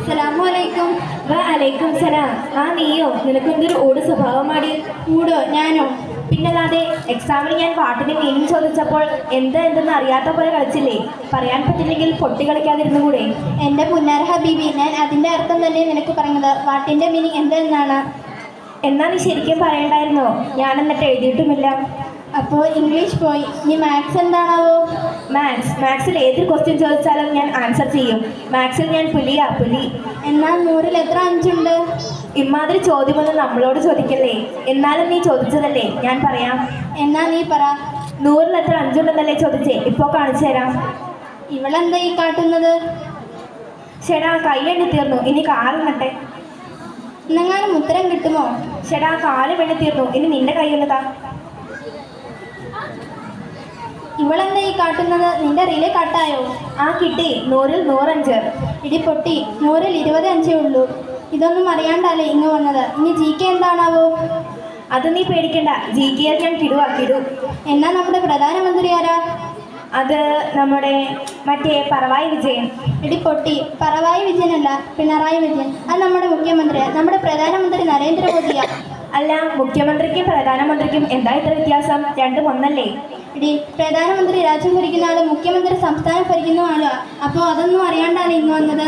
അസ്സലാമലൈക്കും. വലൈക്കും സലാം. ആ നീയോ? നിനക്കെന്തൊരു ഓട് സ്വഭാവമാടി. കൂടോ? ഞാനോ? പിന്നല്ലാതെ എക്സാമിന് ഞാൻ പാട്ടിന് മീനിങ് ചോദിച്ചപ്പോൾ എന്തെന്ന് അറിയാത്ത പോലെ കളിച്ചില്ലേ? പറയാൻ പറ്റില്ലെങ്കിൽ പൊട്ടി കളിക്കാതിരുന്നു കൂടെ? എൻ്റെ പുന്നാര ഹബീബി, ഞാൻ അതിൻ്റെ അർത്ഥം തന്നെ നിനക്ക് പറഞ്ഞത്. പാട്ടിൻ്റെ മീനിങ് എന്തെന്നാണ്. എന്നാ നീ ശരിക്കും പറയണ്ടായിരുന്നോ? ഞാൻ എന്നിട്ട് എഴുതിയിട്ടുമില്ല. അപ്പോൾ ഇംഗ്ലീഷ് പോയി. ഇനി മാത്സ് എന്താണാവോ? മാത്സിൽ ഏതൊരു ക്വസ്റ്റ്യൻ ചോദിച്ചാലും ഞാൻ ആൻസർ ചെയ്യും. മാത്സിൽ ഞാൻ പുലി. എന്നാൽ 100-ൽ എത്ര 5 ഉണ്ട്? ഇമാതിരി ചോദ്യമൊന്നും നമ്മളോട് ചോദിക്കല്ലേ. എന്നാലും നീ ചോദിച്ചതല്ലേ, ഞാൻ പറയാം. എന്നാ നീ പറ. 100-ൽ എത്ര 5 ഉണ്ടെന്നല്ലേ ചോദിച്ചേ? ഇപ്പോൾ കാണിച്ചു തരാം. ഇവളെന്താ ഈ കാട്ടുന്നത്? ചേടാ, കൈ എണ്ണി തീർന്നു, ഇനി കാലെണ്ണട്ടെ. എന്നെങ്ങാനും ഉത്തരം കിട്ടുമോ? ചേടാ, കാല് വെണ്ണി തീർന്നു, ഇനി നിന്റെ കൈ ഒന്നതാ. ഇവളെന്താ ഈ കാട്ടുന്നത്? നിന്റെ റിലേ കട്ടായോ? ആ കിട്ടി. 100-ൽ 105. ഇടി പൊട്ടി. 100-ൽ 25 ഉള്ളൂ. ഇതൊന്നും അറിയാണ്ടല്ലേ ഇങ്ങ് വന്നത്. ഇനി GK എന്താണാവോ? അത് നീ പേടിക്കണ്ട, GK ഞാൻ കിടു. എന്നാ നമ്മുടെ പ്രധാനമന്ത്രി ആരാ? അത് നമ്മുടെ മറ്റേ പറവായി വിജയൻ. ഇടി പൊട്ടി. പറവായി വിജയനല്ല, പിണറായി വിജയൻ. അത് നമ്മുടെ മുഖ്യമന്ത്രിയാണ്. നമ്മുടെ പ്രധാനമന്ത്രി നരേന്ദ്രമോദിയാ. അല്ല, മുഖ്യമന്ത്രിക്കും പ്രധാനമന്ത്രിക്കും എന്താ ഇത്ര വ്യത്യാസം? രണ്ടും ഒന്നല്ലേ? ഇടി, പ്രധാനമന്ത്രി രാജ്യം ഭരിക്കുന്ന ആള്, മുഖ്യമന്ത്രി സംസ്ഥാനം ഭരിക്കുന്ന ആളാ. അപ്പോൾ അതൊന്നും അറിയാണ്ടാണ് ഇങ്ങ് വന്നത്.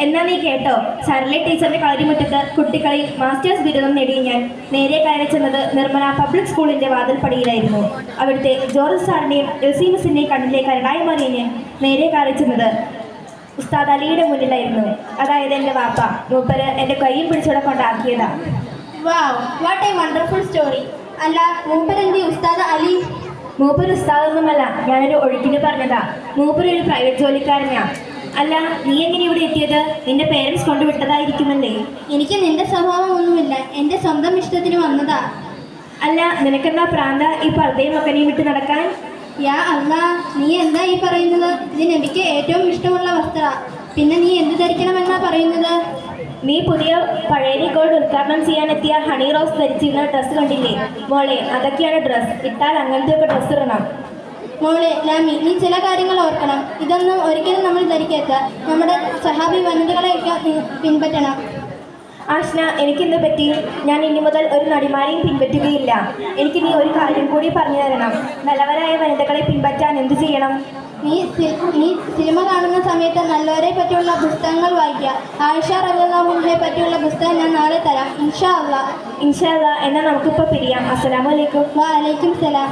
എന്നാ നീ കേട്ടോ. സരളി ടീച്ചറിന്റെ കളരിമുറ്റത്ത് കുട്ടികളിൽ മാസ്റ്റേഴ്സ് ബിരുദം നേടിയ ഞാൻ നേരെ കയറി ചെന്നത് നിർമ്മല പബ്ലിക് സ്കൂളിന്റെ വാതിൽപ്പടിയിലായിരുന്നു. അവിടുത്തെ ജോർജ് സാറിന്റെയും എൽസി മിസ്സിന്റെയും കണ്ണിലേക്ക് കരടായി മാറിയ ഞാൻ നേരെ കയറി ചെന്നത് ഉസ്താദ് അലിയുടെ മുന്നിലായിരുന്നു. അതായത് എൻ്റെ വാപ്പ. മൂപ്പര് എൻ്റെ കൈയും പിടിച്ചോടെ കൊണ്ടാക്കിയതാ. വാവ്, വാട്ട് എ വണ്ടർഫുൾ സ്റ്റോറി. അല്ല, മൂപ്പരെന്തി ഉസ്താദ് അലി? മൂപ്പര് ഉസ്താദൊന്നുമല്ല, ഞാനൊരു ഒഴുക്കിന് പറഞ്ഞതാ. മൂപ്പരൊരു പ്രൈവറ്റ് ജോലിക്കാരനാ. അല്ല, നീ എങ്ങനെ ഇവിടെ എത്തിയത്? നിന്റെ പേരൻസ് കൊണ്ടുവിട്ടതായിരിക്കുമല്ലേ? എനിക്ക് നിന്റെ സ്വഭാവം ഒന്നുമില്ല, എൻ്റെ സ്വന്തം ഇഷ്ടത്തിന് വന്നതാ. അല്ല, നിനക്കെന്താ പ്രാന്ത ഈ പർദ്ദയും ഒക്കനെയും വിട്ട് നടക്കാൻ? യാ അല്ലാ, നീ എന്താ ഈ പറയുന്നത്? ഇത് നബിക്ക് ഏറ്റവും ഇഷ്ടമുള്ള വസ്ത്ര. പിന്നെ നീ എന്ത് ധരിക്കണമെന്നാ പറയുന്നത്? നീ പുതിയ പഴയരി ഗോൾഡ് ഉദ്ഘാടനം ചെയ്യാനെത്തിയ ഹണി റോസ് ധരിച്ചിരുന്ന ഡ്രസ്സ് കണ്ടില്ലേ മോളെ? അതൊക്കെയാണ് ഡ്രസ്സ്. ഇട്ടാൽ അങ്ങനത്തെയൊക്കെ ഡ്രസ്സ് ഇടണം. മോളെ ലാമി, നീ ചില കാര്യങ്ങൾ ഓർക്കണം. ഇതൊന്നും ഒരിക്കലും നമ്മൾ ധരിക്കരുത്. നമ്മുടെ സഹാബി വനിതകളെയൊക്കെ പിൻപറ്റണം. ആഷ്ന, എനിക്കെന്ത് പറ്റി? ഞാൻ ഇനി മുതൽ ഒരു നടിമാരെയും പിൻപറ്റുകയില്ല. എനിക്ക് നീ ഒരു കാര്യം കൂടി പറഞ്ഞു തരണം. നല്ലവരായ വനിതകളെ പിൻപറ്റാൻ എന്ത് ചെയ്യണം? നീ സിനിമ കാണുന്ന സമയത്ത് നല്ലവരെ പറ്റിയുള്ള പുസ്തകങ്ങൾ വായിക്കുക. ആയിഷ റളിയല്ലാഹു അൻഹയെ പറ്റിയുള്ള പുസ്തകം ഞാൻ നാളെ തരാം, ഇൻഷാ അല്ലാ. എന്നാൽ നമുക്കിപ്പോൾ പിരിയാം. അസ്സലാമു അലൈക്കും. വലൈക്കും സലാം.